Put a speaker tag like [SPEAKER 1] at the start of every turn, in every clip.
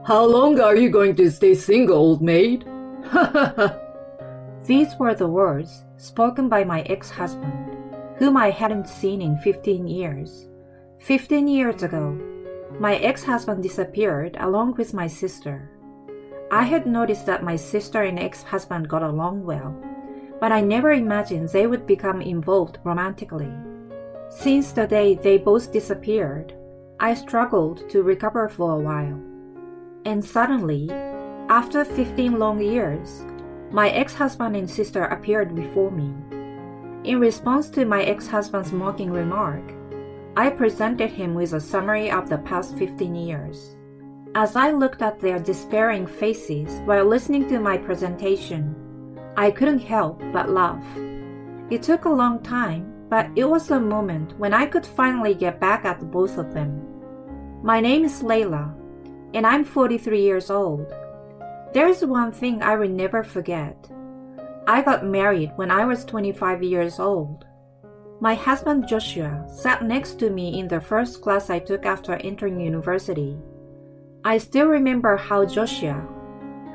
[SPEAKER 1] How long are you going to stay single, old maid?
[SPEAKER 2] These were the words spoken by my ex-husband, whom I hadn't seen in 15 years. 15 years ago, my ex-husband disappeared along with my sister. I had noticed that my sister and ex-husband got along well, but I never imagined they would become involved romantically. Since the day they both disappeared, I struggled to recover for a while. And suddenly, after 15 long years, my ex-husband and sister appeared before me. In response to my ex-husband's mocking remark, I presented him with a summary of the past 15 years. As I looked at their despairing faces while listening to my presentation, I couldn't help but laugh. It took a long time, but it was a moment when I could finally get back at both of them. My name is Layla, and I'm 43 years old. There is one thing I will never forget. I got married when I was 25 years old. My husband Joshua sat next to me in the first class I took after entering university. I still remember how Joshua,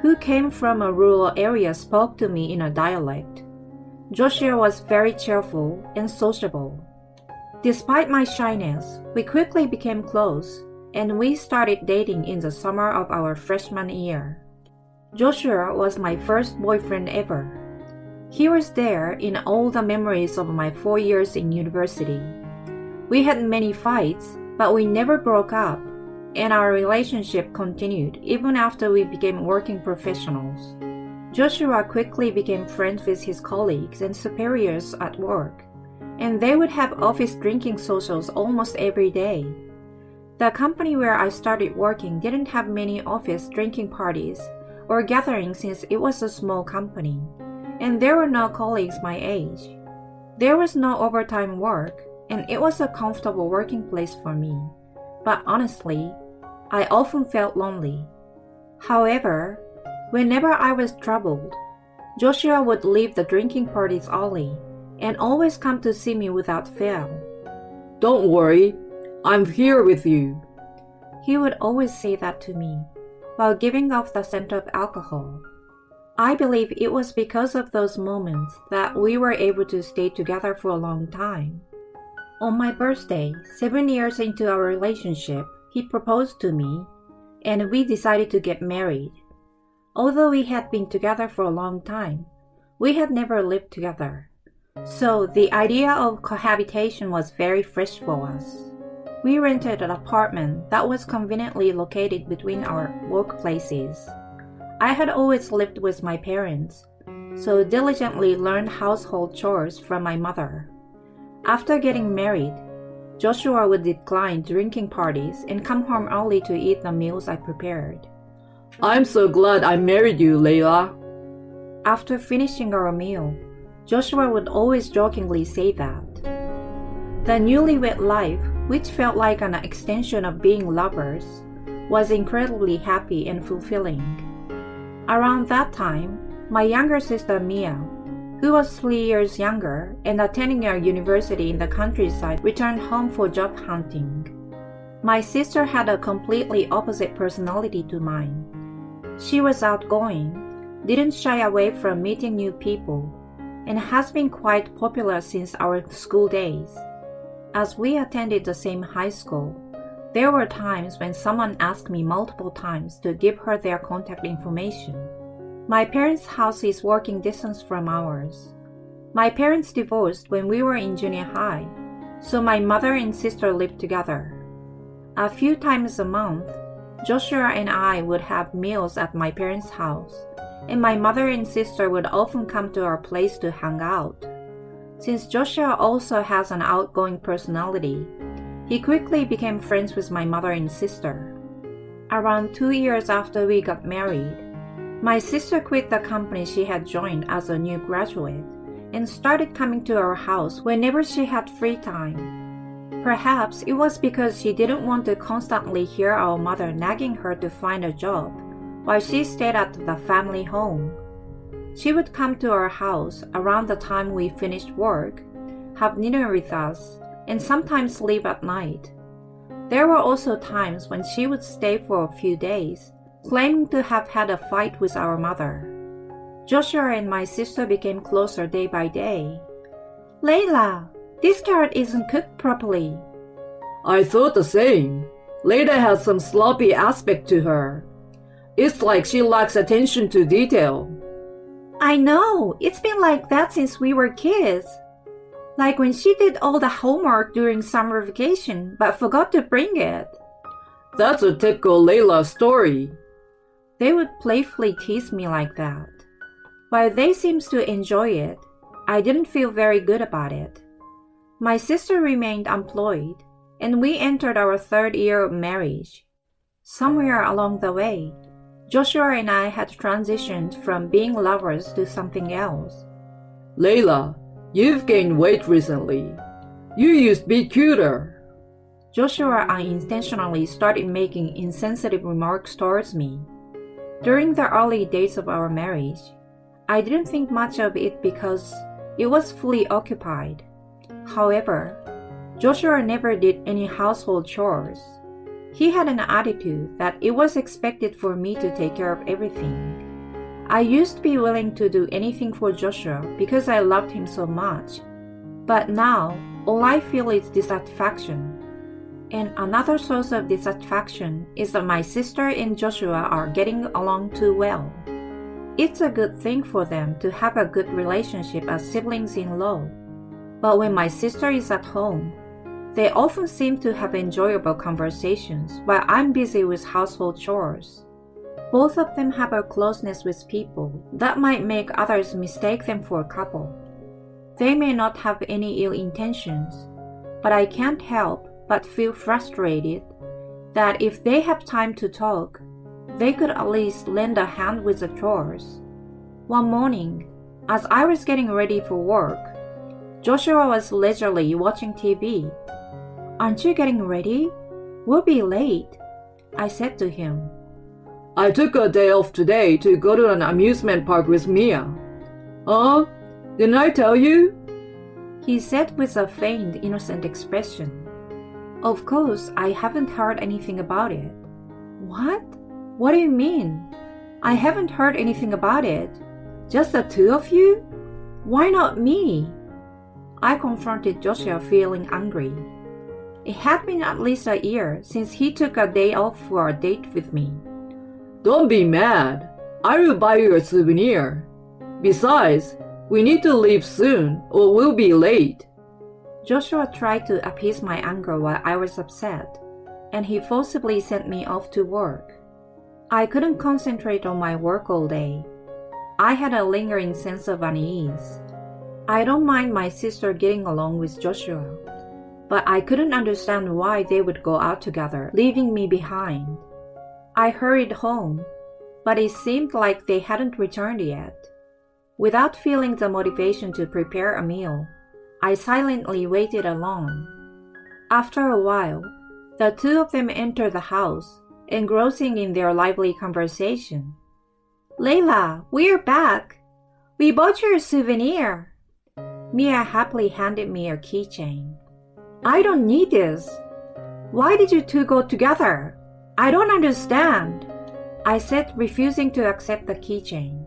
[SPEAKER 2] who came from a rural area, spoke to me in a dialect. Joshua was very cheerful and sociable. Despite my shyness, we quickly became close, and we started dating in the summer of our freshman year. Joshua was my first boyfriend ever. He was there in all the memories of my 4 years in university. We had many fights, but we never broke up, and our relationship continued even after we became working professionals. Joshua quickly became friends with his colleagues and superiors at work, and they would have office drinking socials almost every day. The company where I started working didn't have many office drinking parties or gatherings since it was a small company, and there were no colleagues my age. There was no overtime work, and it was a comfortable working place for me. But honestly, I often felt lonely. However, whenever I was troubled, Joshua would leave the drinking parties early and always come to see me without fail.
[SPEAKER 1] Don't worry, I'm here with you.
[SPEAKER 2] He would always say that to me, while giving off the scent of alcohol. I believe it was because of those moments that we were able to stay together for a long time. On my birthday, 7 years into our relationship, he proposed to me, and we decided to get married. Although we had been together for a long time, we had never lived together. So the idea of cohabitation was very fresh for us. We rented an apartment that was conveniently located between our workplaces. I had always lived with my parents, so diligently learned household chores from my mother. After getting married, Joshua would decline drinking parties and come home early to eat the meals I prepared.
[SPEAKER 1] I'm so glad I married you, Layla.
[SPEAKER 2] After finishing our meal, Joshua would always jokingly say that. The newlywed life, which felt like an extension of being lovers, was incredibly happy and fulfilling. Around that time, my younger sister Mia, who was 3 years younger and attending a university in the countryside, returned home for job hunting. My sister had a completely opposite personality to mine. She was outgoing, didn't shy away from meeting new people, and has been quite popular since our school days. As we attended the same high school, there were times when someone asked me multiple times to give her their contact information. My parents' house is walking distance from ours. My parents divorced when we were in junior high, so my mother and sister lived together. A few times a month, Joshua and I would have meals at my parents' house, and my mother and sister would often come to our place to hang out. Since Joshua also has an outgoing personality, he quickly became friends with my mother and sister. Around 2 years after we got married, my sister quit the company she had joined as a new graduate and started coming to our house whenever she had free time. Perhaps it was because she didn't want to constantly hear our mother nagging her to find a job while she stayed at the family home. She would come to our house around the time we finished work, have dinner with us, and sometimes leave at night. There were also times when she would stay for a few days claiming to have had a fight with our mother. Joshua and my sister became closer day by day. Layla, this carrot isn't cooked properly.
[SPEAKER 1] I thought the same. Layla has some sloppy aspect to her. It's like she lacks attention to detail.
[SPEAKER 2] I know, it's been like that since we were kids. Like when she did all the homework during summer vacation but forgot to bring it.
[SPEAKER 1] That's a typical Layla story.
[SPEAKER 2] They would playfully tease me like that. While they seemed to enjoy it, I didn't feel very good about it. My sister remained unemployed, and we entered our 3rd year of marriage. Somewhere along the way, Joshua and I had transitioned from being lovers to something else.
[SPEAKER 1] Layla, you've gained weight recently. You used to be cuter.
[SPEAKER 2] Joshua unintentionally started making insensitive remarks towards me. During the early days of our marriage, I didn't think much of it because it was fully occupied. However, Joshua never did any household chores. He had an attitude that it was expected for me to take care of everything. I used to be willing to do anything for Joshua because I loved him so much. But now, all I feel is dissatisfaction. And another source of dissatisfaction is that my sister and Joshua are getting along too well. It's a good thing for them to have a good relationship as siblings-in-law. But when my sister is at home, they often seem to have enjoyable conversations while I'm busy with household chores. Both of them have a closeness with people that might make others mistake them for a couple. They may not have any ill intentions, but I can't help but feel frustrated that if they have time to talk, they could at least lend a hand with the chores. One morning, as I was getting ready for work, Joshua was leisurely watching TV. "Aren't you getting ready? We'll be late," I said to him.
[SPEAKER 1] I took a day off today to go to an amusement park with Mia. Didn't I tell you?
[SPEAKER 2] He said with a faint, innocent expression. Of course, I haven't heard anything about it. What? What do you mean? I haven't heard anything about it. Just the two of you? Why not me? I confronted Joshua, feeling angry. It had been at least a year since he took a day off for a date with me.
[SPEAKER 1] Don't be mad. I will buy you a souvenir. Besides, we need to leave soon or we'll be late.
[SPEAKER 2] Joshua tried to appease my anger while I was upset, and he forcibly sent me off to work. I couldn't concentrate on my work all day. I had a lingering sense of unease. I don't mind my sister getting along with Joshua, but I couldn't understand why they would go out together, leaving me behind. I hurried home, but it seemed like they hadn't returned yet. Without feeling the motivation to prepare a meal, I silently waited alone. After a while, the two of them entered the house, engrossing in their lively conversation. "Layla, we're back. We bought you a souvenir." Mia happily handed me a keychain. "I don't need this. Why did you two go together? I don't understand," I said, refusing to accept the keychain.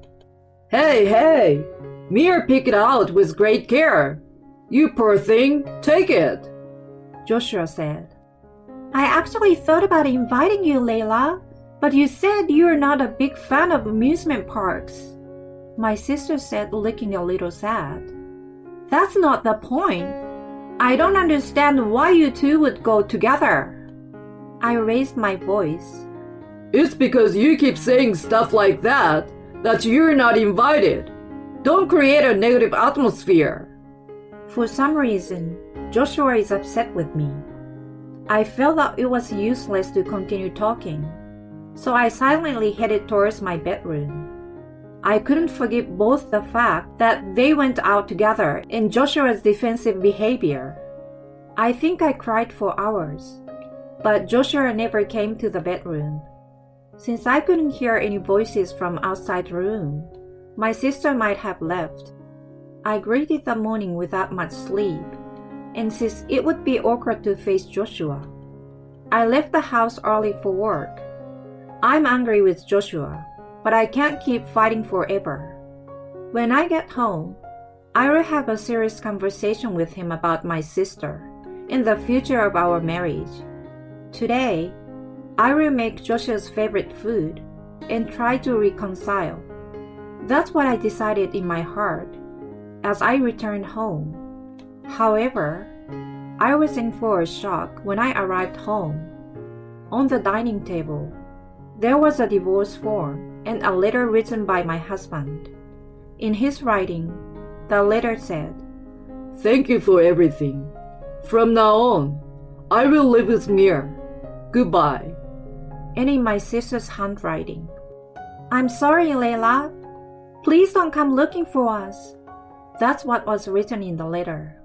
[SPEAKER 1] Hey, Mia picked it out with great care. You poor thing, take it,
[SPEAKER 2] Joshua said. "I actually thought about inviting you, Layla, but you said you're not a big fan of amusement parks," my sister said, looking a little sad. "That's not the point. I don't understand why you two would go together." I raised my voice.
[SPEAKER 1] It's because you keep saying stuff like that you're not invited. Don't create a negative atmosphere.
[SPEAKER 2] For some reason, Joshua is upset with me. I felt that it was useless to continue talking, so I silently headed towards my bedroom. I couldn't forgive both the fact that they went out together and Joshua's defensive behavior. I think I cried for hours, but Joshua never came to the bedroom. Since I couldn't hear any voices from outside the room, my sister might have left. I greeted the morning without much sleep, and since it would be awkward to face Joshua, I left the house early for work. I'm angry with Joshua, but I can't keep fighting forever. When I get home, I will have a serious conversation with him about my sister and the future of our marriage. Today, I will make Joshua's favorite food and try to reconcile. That's what I decided in my heart as I returned home. However, I was in for a shock when I arrived home. On the dining table, there was a divorce form and a letter written by my husband. In his writing, the letter said,
[SPEAKER 1] Thank you for everything. From now on, I will live with Mir. Goodbye.
[SPEAKER 2] And in my sister's handwriting, I'm sorry, Layla. Please don't come looking for us. That's what was written in the letter.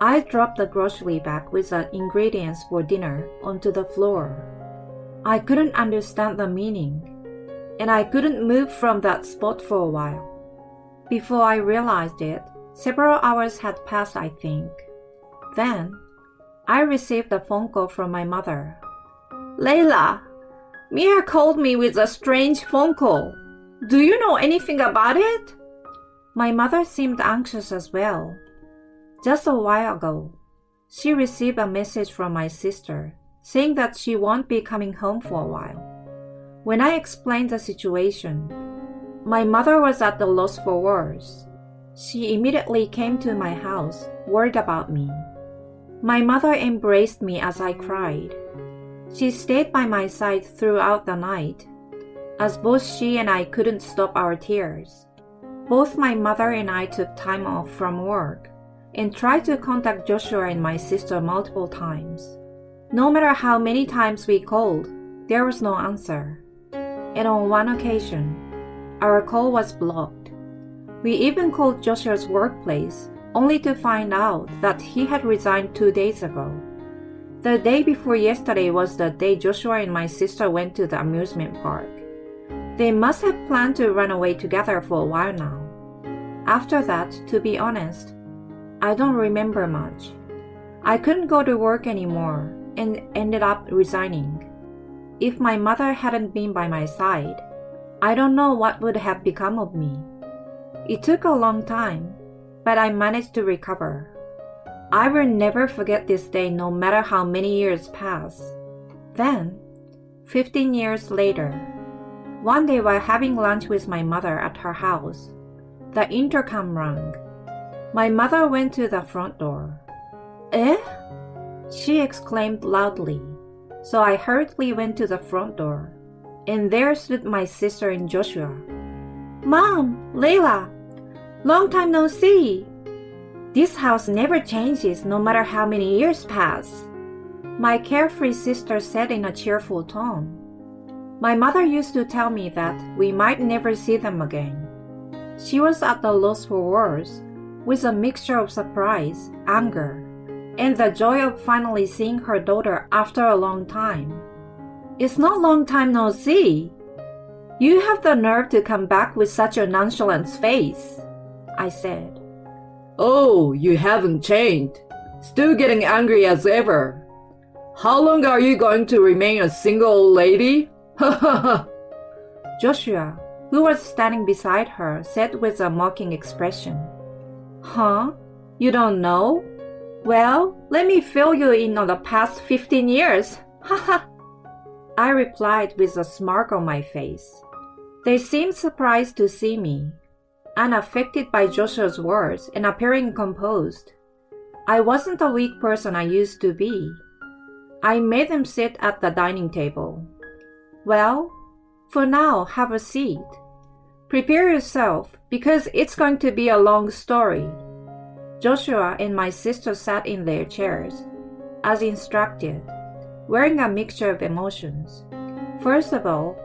[SPEAKER 2] I dropped the grocery bag with the ingredients for dinner onto the floor. I couldn't understand the meaning, and I couldn't move from that spot for a while. Before I realized it, several hours had passed, I think. Then, I received a phone call from my mother. Layla, Mia called me with a strange phone call. Do you know anything about it? My mother seemed anxious as well. Just a while ago, she received a message from my sister saying that she won't be coming home for a while. When I explained the situation, my mother was at a loss for words. She immediately came to my house, worried about me. My mother embraced me as I cried. She stayed by my side throughout the night, as both she and I couldn't stop our tears. Both my mother and I took time off from work and tried to contact Joshua and my sister multiple times. No matter how many times we called, there was no answer. And on one occasion, our call was blocked. We even called Joshua's workplace, only to find out that he had resigned 2 days ago. The day before yesterday was the day Joshua and my sister went to the amusement park. They must have planned to run away together for a while now. After that, to be honest, I don't remember much. I couldn't go to work anymore and ended up resigning. If my mother hadn't been by my side, I don't know what would have become of me. It took a long time, but I managed to recover. I will never forget this day no matter how many years pass. Then, 15 years later, one day while having lunch with my mother at her house, the intercom rang. My mother went to the front door. Eh? She exclaimed loudly, so I hurriedly went to the front door, and there stood my sister and Joshua. Mom, Layla, long time no see. This house never changes no matter how many years pass, my carefree sister said in a cheerful tone. My mother used to tell me that we might never see them again. She was at a loss for words, with a mixture of surprise, anger, and the joy of finally seeing her daughter after a long time. It's not long time no see. You have the nerve to come back with such a nonchalant face, I said.
[SPEAKER 1] Oh, you haven't changed. Still getting angry as ever. How long are you going to remain a single old lady? Ha ha ha.
[SPEAKER 2] Joshua, who was standing beside her, said with a mocking expression. Huh? You don't know? Well, let me fill you in on the past 15 years. Ha ha. I replied with a smirk on my face. They seemed surprised to see me, unaffected by Joshua's words and appearing composed. I wasn't the weak person I used to be. I made them sit at the dining table. Well, for now, have a seat. Prepare yourself, because it's going to be a long story. Joshua and my sister sat in their chairs, as instructed, wearing a mixture of emotions. First of all,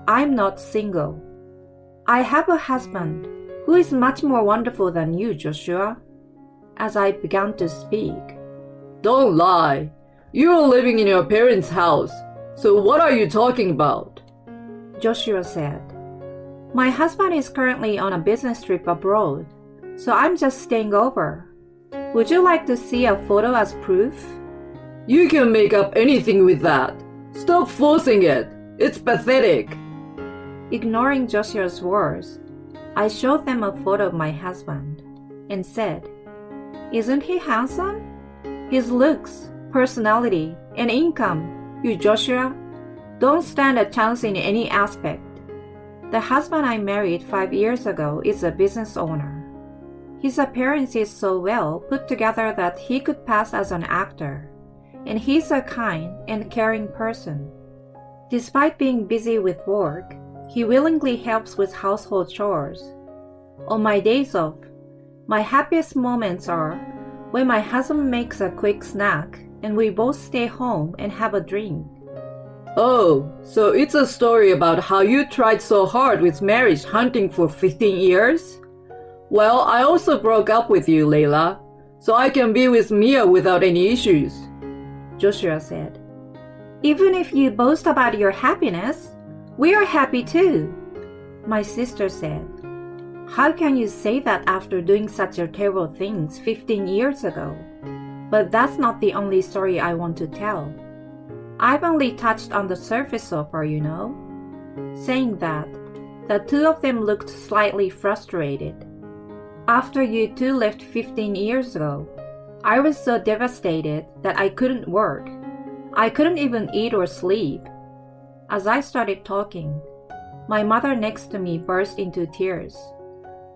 [SPEAKER 2] I'm not single. I have a husband who is much more wonderful than you, Joshua. As I began to speak.
[SPEAKER 1] Don't lie. You're living in your parents' house, so what are you talking about?
[SPEAKER 2] Joshua said. My husband is currently on a business trip abroad, so I'm just staying over. Would you like to see a photo as proof?
[SPEAKER 1] You can make up anything with that. Stop forcing it. It's pathetic.
[SPEAKER 2] Ignoring Joshua's words, I showed them a photo of my husband and said, "Isn't he handsome? His looks, personality, and income, you Joshua, don't stand a chance in any aspect. The husband I married 5 years ago is a business owner. His appearance is so well put together that he could pass as an actor, and he's a kind and caring person. Despite being busy with work, he willingly helps with household chores. On my days off, my happiest moments are when my husband makes a quick snack and we both stay home and have a drink."
[SPEAKER 1] Oh, so it's a story about how you tried so hard with marriage hunting for 15 years? Well, I also broke up with you, Layla, so I can be with Mia without any issues.
[SPEAKER 2] Joshua said. "Even if you boast about your happiness, we are happy too," my sister said. "How can you say that after doing such a terrible things 15 years ago? But that's not the only story I want to tell. I've only touched on the surface so far, you know." Saying that, the two of them looked slightly frustrated. "After you two left 15 years ago, I was so devastated that I couldn't work. I couldn't even eat or sleep." As I started talking, my mother next to me burst into tears.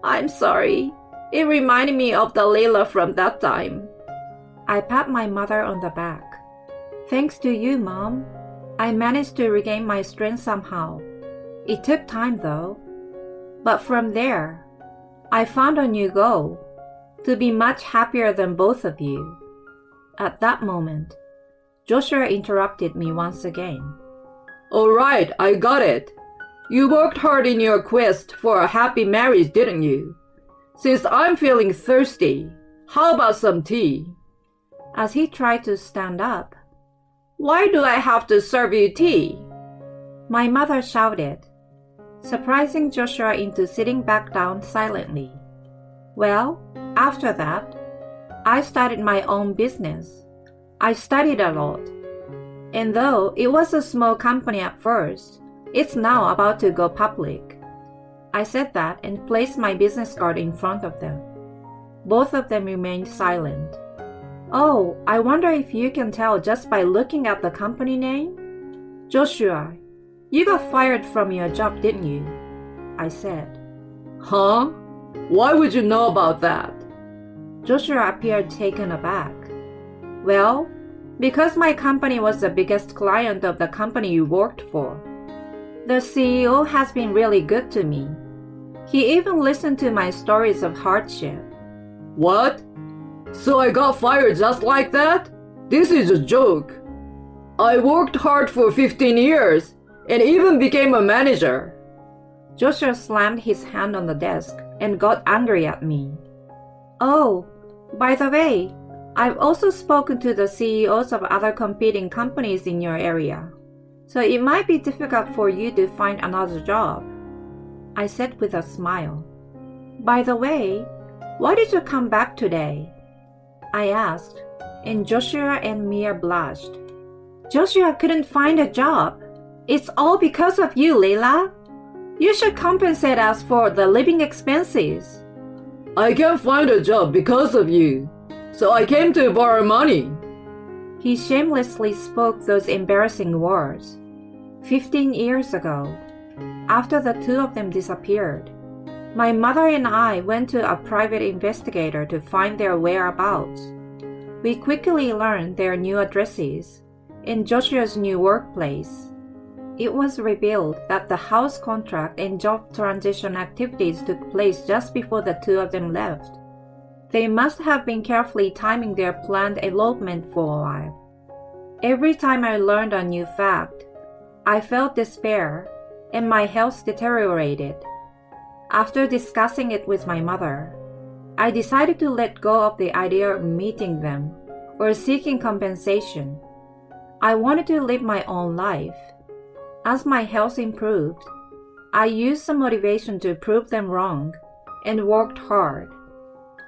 [SPEAKER 2] "I'm sorry. It reminded me of the Layla from that time." I pat my mother on the back. "Thanks to you, Mom. I managed to regain my strength somehow. It took time though. But from there, I found a new goal, to be much happier than both of you." At that moment, Joshua interrupted me once again.
[SPEAKER 1] All right, I got it. You worked hard in your quest for a happy marriage, didn't you? Since I'm feeling thirsty, how about some tea? As he tried to stand up, "Why do I have to serve you tea?" my mother shouted, surprising Joshua into sitting back down silently. Well, after that, I started my own business. I studied a lot. And though it was a small company at first, it's now about to go public. I said that and placed my business card in front of them. Both of them remained silent. "Oh, I wonder if you can tell just by looking at the company name?" "Joshua, you got fired from your job, didn't you?" I said. "Huh? Why would you know about that?" Joshua appeared taken aback. "Well, because my company was the biggest client of the company you worked for. The CEO has been really good to me. He even listened to my stories of hardship." "What? So I got fired just like that? This is a joke. I worked hard for 15 years and even became a manager." Joshua slammed his hand on the desk and got angry at me. "Oh, by the way, I've also spoken to the CEOs of other competing companies in your area, so it might be difficult for you to find another job," I said with a smile. "By the way, why did you come back today?" I asked, and Joshua and Mia blushed. "Joshua couldn't find a job. It's all because of you, Layla. You should compensate us for the living expenses." "I can't find a job because of you, so I came to borrow money." He shamelessly spoke those embarrassing words. 15 years ago, after the two of them disappeared, my mother and I went to a private investigator to find their whereabouts. We quickly learned their new addresses and Joshua's new workplace. It was revealed that the house contract and job transition activities took place just before the two of them left. They must have been carefully timing their planned elopement for a while. Every time I learned a new fact, I felt despair and my health deteriorated. After discussing it with my mother, I decided to let go of the idea of meeting them or seeking compensation. I wanted to live my own life. As my health improved, I used the motivation to prove them wrong and worked hard.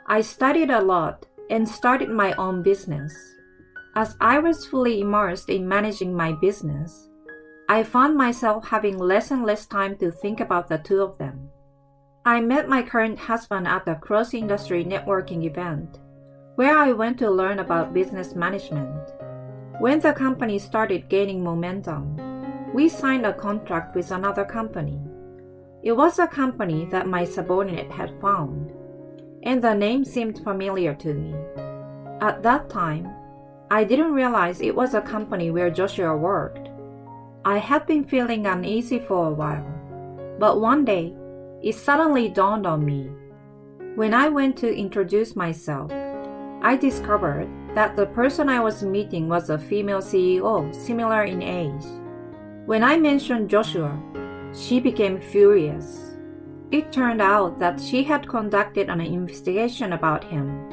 [SPEAKER 1] I studied a lot and started my own business. As I was fully immersed in managing my business,
[SPEAKER 2] I found myself having less and less time to think about the two of them. I met my current husband at a cross-industry networking event, where I went to learn about business management. When the company started gaining momentum, we signed a contract with another company. It was a company that my subordinate had found, and the name seemed familiar to me. At that time, I didn't realize it was a company where Joshua worked. I had been feeling uneasy for a while, but one day, it suddenly dawned on me. When I went to introduce myself, I discovered that the person I was meeting was a female CEO similar in age. When I mentioned Joshua, she became furious. It turned out that she had conducted an investigation about him.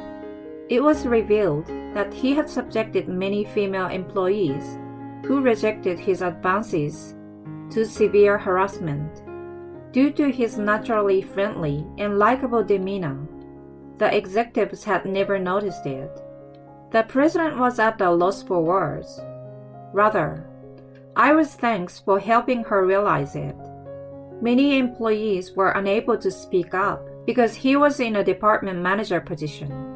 [SPEAKER 2] It was revealed that he had subjected many female employees who rejected his advances to severe harassment. Due to his naturally friendly and likable demeanor, the executives had never noticed it. The president was at a loss for words. Rather, I was thanks for helping her realize it. Many employees were unable to speak up because he was in a department manager position.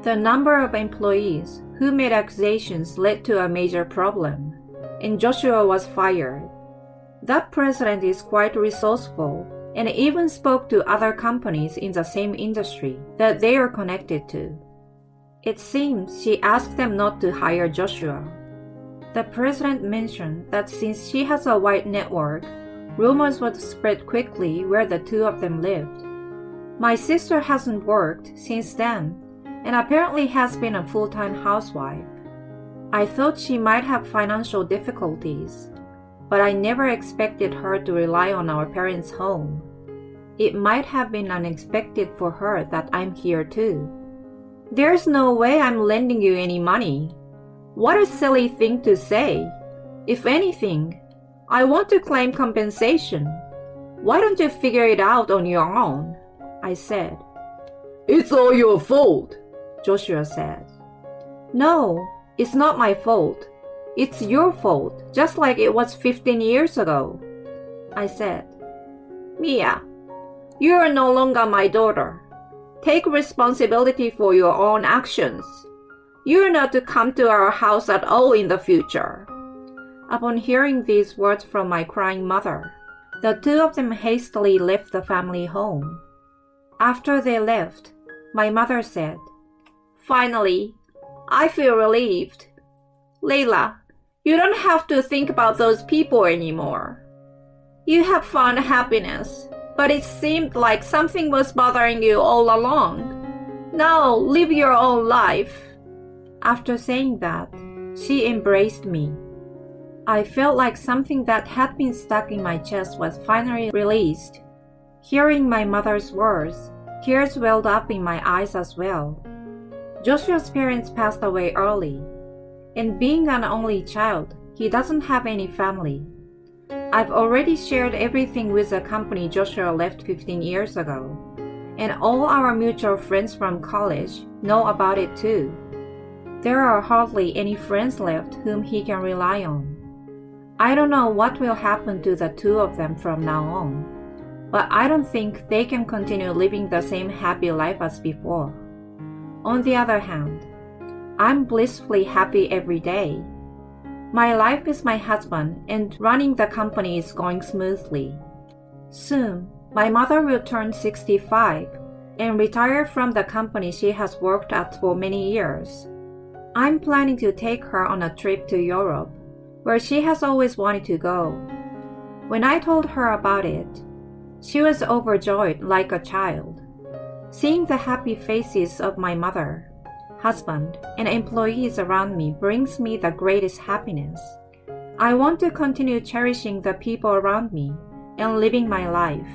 [SPEAKER 2] The number of employees who made accusations led to a major problem, and Joshua was fired. That president is quite resourceful and even spoke to other companies in the same industry that they are connected to. It seems she asked them not to hire Joshua. The president mentioned that since she has a wide network, rumors would spread quickly where the two of them lived. My sister hasn't worked since then and apparently has been a full-time housewife. I thought she might have financial difficulties, but I never expected her to rely on our parents' home. It might have been unexpected for her that I'm here too. There's no way I'm lending you any money. What a silly thing to say. If anything, I want to claim compensation. Why don't you figure it out on your own? I said.
[SPEAKER 1] It's all your fault,
[SPEAKER 2] Joshua said. No, it's not my fault. It's your fault, just like it was 15 years ago. I said. Mia, you are no longer my daughter. Take responsibility for your own actions. You are not to come to our house at all in the future. Upon hearing these words from my crying mother, the two of them hastily left the family home. After they left, my mother said, Finally, I feel relieved. Layla, you don't have to think about those people anymore. You have found happiness, but it seemed like something was bothering you all along. Now live your own life. After saying that, she embraced me. I felt like something that had been stuck in my chest was finally released. Hearing my mother's words, tears welled up in my eyes as well. Joshua's parents passed away early, and being an only child, he doesn't have any family. I've already shared everything with the company Joshua left 15 years ago, and all our mutual friends from college know about it too. There are hardly any friends left whom he can rely on. I don't know what will happen to the two of them from now on, but I don't think they can continue living the same happy life as before. On the other hand, I'm blissfully happy every day. My life with my husband and running the company is going smoothly. Soon, my mother will turn 65 and retire from the company she has worked at for many years. I'm planning to take her on a trip to Europe, where she has always wanted to go. When I told her about it, she was overjoyed like a child. Seeing the happy faces of my mother, husband, and employees around me brings me the greatest happiness. I want to continue cherishing the people around me and living my life.